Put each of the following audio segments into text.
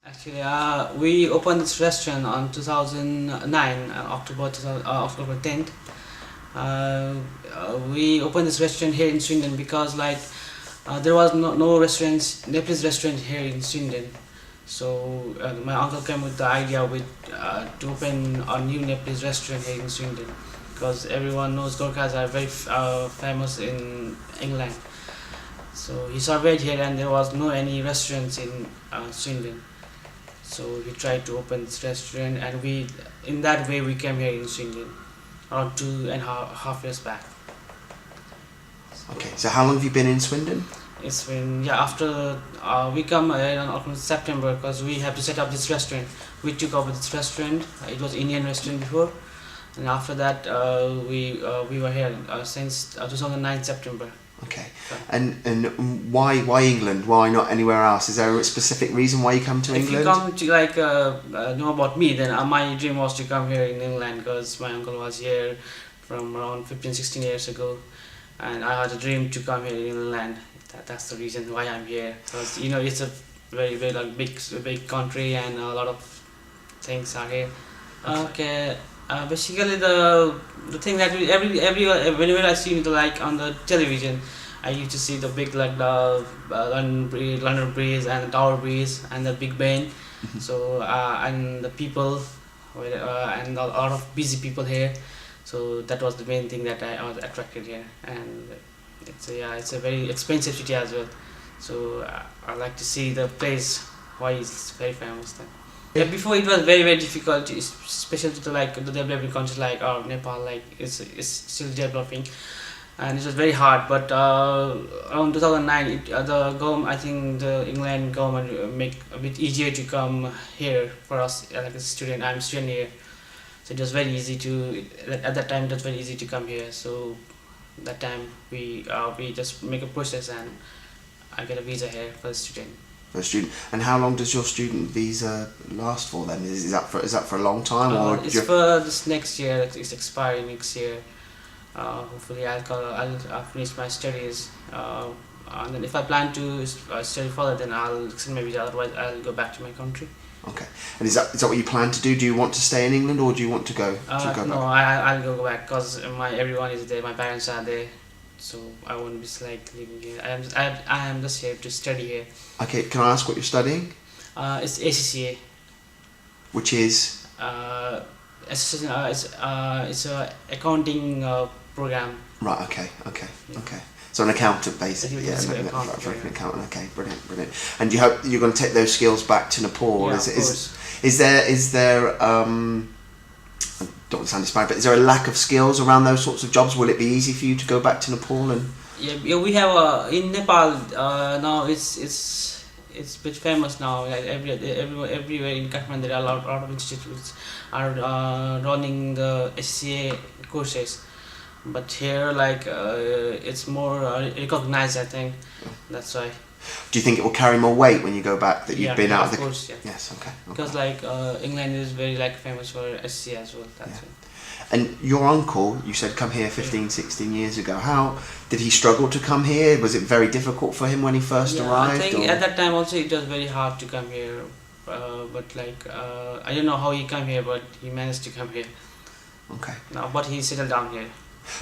Actually, we opened this restaurant on 2009, October 10th. We opened this restaurant here in Swindon because there was no restaurants, Nepalese restaurant here in Swindon. So my uncle came with the idea to open a new Nepalese restaurant here in Swindon because everyone knows Gorkhas are very famous in England. So he surveyed here and there was no any restaurants in Swindon. So we tried to open this restaurant, and in that way, we came here in Swindon around 2.5 years back. Okay, so how long have you been in Swindon? It's been, yeah, after we come in September because we have to set up this restaurant. We took over this restaurant. It was Indian restaurant before, and after that we were here since 2009 September. Okay, and why England? Why not anywhere else? Is there a specific reason why you come to England? If you come to know about me, then my dream was to come here in England because my uncle was here from around 15-16 years ago, and I had a dream to come here in England. That's the reason why I'm here, because it's a very big country and a lot of things are here. Okay. Basically, the thing that whenever I see it on the television, I used to see the big the London Bridge and the Tower Bridge and the Big Ben. So and the people and a lot of busy people here. So that was the main thing that I was attracted here, and it's a very expensive city as well. So I like to see the place why it's very famous then. Yeah, before it was very difficult, especially to the developing countries like Nepal. It's still developing, and it was very hard. But around 2009, I think the England government make a bit easier to come here for us like a student. I'm a student here, so it was very easy to at that time. It was very easy to come here. So that time we just make a process and I get a visa here for the student. For a student, and how long does your student visa last for then? Is that for a long time, or it's for this next year? It's expiring next year. Hopefully, I'll finish my studies, and then if I plan to study further, then I'll extend my visa. Otherwise, I'll go back to my country. Okay, and is that what you plan to do? Do you want to stay in England, or do you want to go back? No, I'll go back because everyone is there. My parents are there. So I won't be living here. I am just here to study here. Okay, can I ask what you're studying? It's ACCA. Which is? It's a accounting program. Right. Okay. So an accountant, basically. Yeah, an accountant. Okay, brilliant. And you hope you're going to take those skills back to Nepal? Yeah, is there I don't want to sound inspired, but is there a lack of skills around those sorts of jobs? Will it be easy for you to go back to Nepal? And yeah, we have in Nepal now. It's a bit famous now. Like everywhere in Kathmandu, there are a lot of institutes are running the SCA courses, but here it's more recognized. I think that's why. Do you think it will carry more weight when you go back that you've been out of the course? Yeah. Yes, okay. Because England is very famous for SC as well. That's it. And your uncle, you said, come here 15-16 years ago. How did he struggle to come here? Was it very difficult for him when he first arrived? I think at that time also it was very hard to come here. But I don't know how he came here, but he managed to come here. Okay. Now, but he settled down here.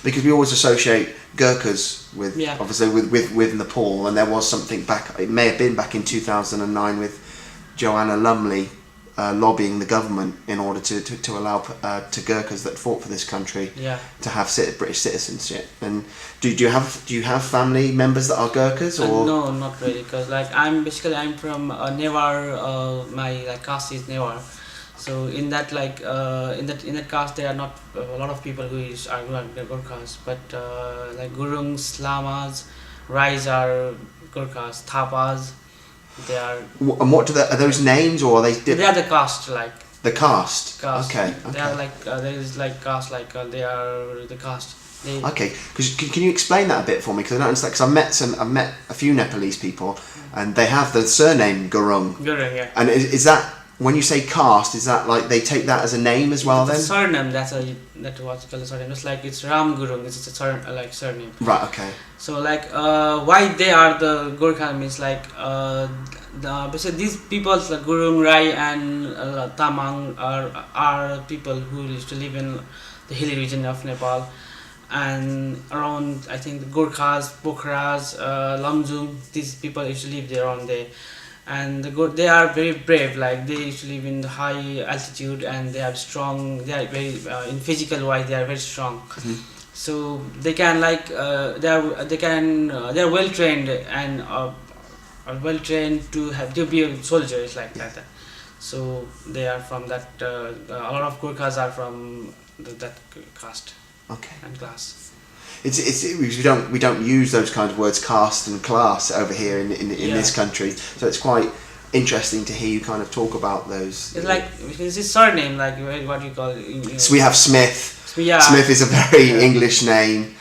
Because we always associate Gurkhas with obviously with Nepal, and there was something back. It may have been back in 2009 with Joanna Lumley lobbying the government in order to allow to Gurkhas that fought for this country to have British citizenship. And do you have family members that are Gurkhas or no, not really, because I'm from Newar. My caste is Newar. So in that in that caste there are not a lot of people who are Gurkhas, but Gurungs, Lamas, Rais are Gurkhas, Thapas, they are. And what are those names, or are they? They are the caste The caste. Okay. They are there is caste they are the caste. Okay, because can you explain that a bit for me? Because I don't understand. Because I've met a few Nepalese people, and they have the surname Gurung. Gurung, yeah. And is that? When you say caste, is that they take that as a name as well? Then surname. That's what's called a surname. It's Ram Gurung. It's a surname. Right. Okay. So why they are the Gurkha means basically these people like Gurung, Rai, and Tamang are people who used to live in the hilly region of Nepal, and around I think the Gurkhas, Pokhras, Lamjung. These people used to live there around there, and they are very brave. Like they used to live in the high altitude, and they have strong. They are very in physical wise. They are very strong. So they can they are well trained and are well trained to be soldiers like that. So they are from that. A lot of Gurkhas are from that caste. Okay. And class. It's we don't use those kind of words, caste and class, over here in this country. So it's quite interesting to hear you kind of talk about those. It's like it's his surname, like what you call. So we have Smith. Yeah. Smith is a very English name.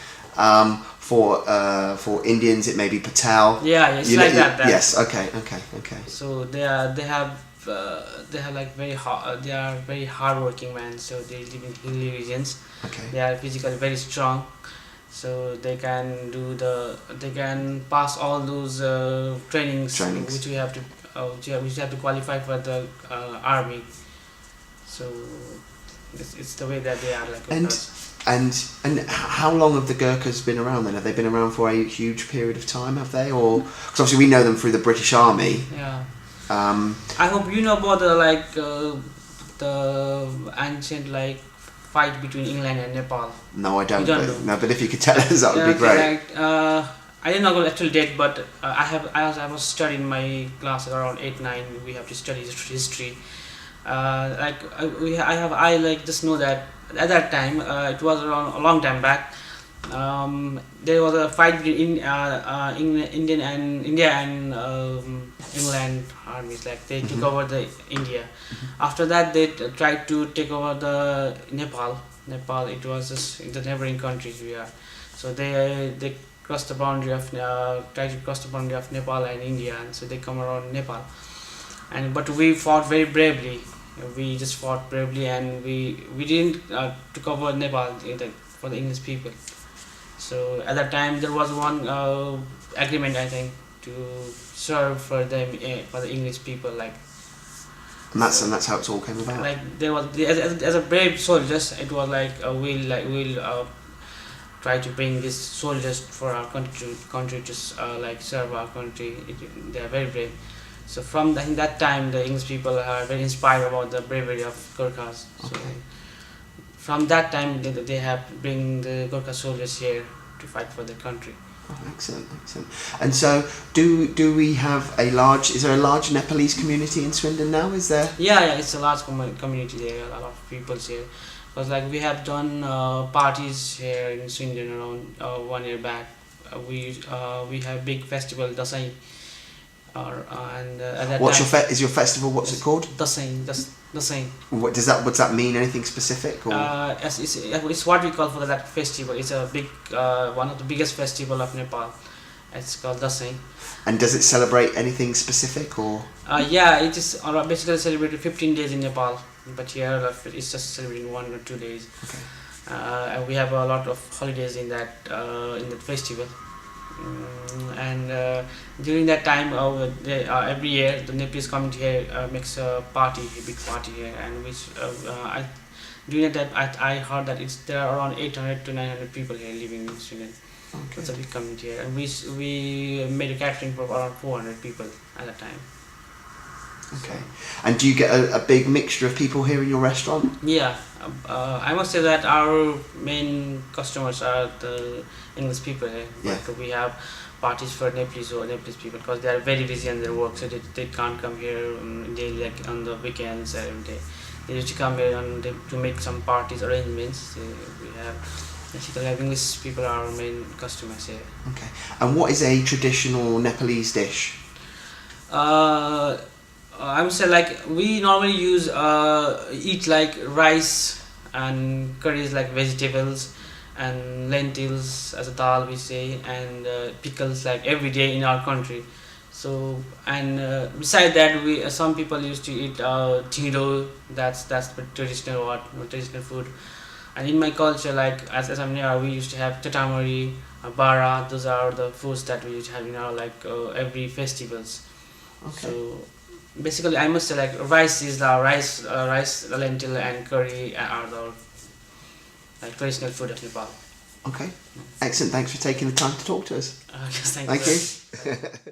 For Indians, it may be Patel. Yeah, it's like that. Yes. Okay. So they have like very hard. They are very hardworking men. So they live in hilly regions. Okay. They are physically very strong. So they can pass all those trainings which we have to qualify for the army. So it's the way that they are like. And how long have the Gurkhas been around then? Have they been around for a huge period of time? Have they, or because obviously we know them through the British Army. Yeah. I hope you know about the ancient fight between England and Nepal. No, I don't. But if you could tell us, that would be great. I didn't know the actual date, but I was studying my class around 8-9. We have to study history. I just know that at that time it was around a long time back. There was a fight between India and England armies. Like they took over the India. After that, they tried to take over the Nepal. It was just the neighboring countries we are. So they crossed the boundary of tried to cross the boundary of Nepal and India, and so they come around Nepal. But we fought very bravely. We just fought bravely, and we didn't took over Nepal for the English people. So at that time there was one agreement, I think, to serve for them for the English people, like. And that's how it all came about. Like there was as a brave soldiers, it was like we'll try to bring these soldiers for our country to serve our country. They are very brave. So from that time, the English people are very inspired about the bravery of Gurkhas. Okay. So from that time, they have bring the Gurkha soldiers here to fight for their country. Oh, excellent. And so, do we have is there a large Nepalese community in Swindon now? Is there? Yeah, it's a large community there. A lot of people here. Because we have done parties here in Swindon around 1 year back. We have big festival Dasai. Is your festival? What's it called? Dasai. What does that mean? Anything specific? Or? It's what we call for that festival. It's a big one of the biggest festival of Nepal. It's called Dasai. And does it celebrate anything specific or? Yeah, it is basically celebrated 15 days in Nepal, but here it's just celebrating 1 or 2 days. Okay. And we have a lot of holidays in that festival. And during that time, every year the Nepalese community here makes a big party here, and during that time I heard that there are around 800 to 900 people here living in Sweden. Okay. It's a big community here, and we made a catering for around 400 people at that time. Okay. And do you get a big mixture of people here in your restaurant? Yeah, I must say that our main customers are the English people here. Yeah. But we have parties for Nepalese people because they are very busy on their work, so they can't come here daily, like on the weekends every day. They used to come here to make some parties arrangements. We have basically English people are our main customers here. Okay. And what is a traditional Nepalese dish? I would say we normally eat rice and curries, like vegetables and lentils as a dal we say, and pickles every day in our country. So beside that some people used to eat thido. That's the traditional food. And in my culture, as I'm near, we used to have tatamari, bara. Those are the foods that we used to have in our every festivals. Okay. So basically, I must say like rice is the rice, lentil, and curry are the like traditional food of Nepal. Okay. Excellent. Thanks for taking the time to talk to us. Yes, thank Thank you. you.